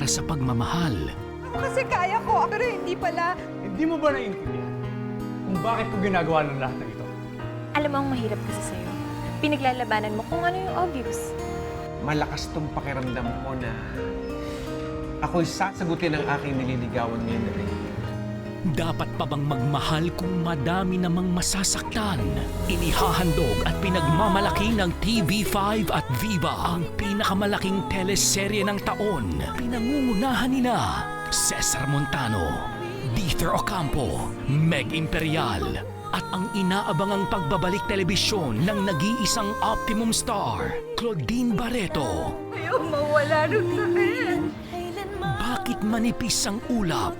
sa pagmamahal. Kasi kaya ko, pero hindi pala. Hindi mo ba naiintindihan kung bakit ko ginagawa ng lahat ng ito? Alam mo, ang mahirap kasi sa'yo. Pinaglalabanan mo kung ano yung obvious. Malakas tong pakiramdam ko na ako'y sasagutin ang aking nililigawan ngayon na rin. Dapat pa bang magmahal kung madami namang masasaktan? Inihahandog at pinagmamalaki ng TV5 at Viva ang pinakamalaking teleserye ng taon. Pinangungunahan nina Cesar Montano, Dieter Ocampo, Meg Imperial, at ang inaabangang pagbabalik telebisyon ng nag-iisang optimum star, Claudine Barreto. Ayaw mawala nung sakit. Bakit manipis ang ulap?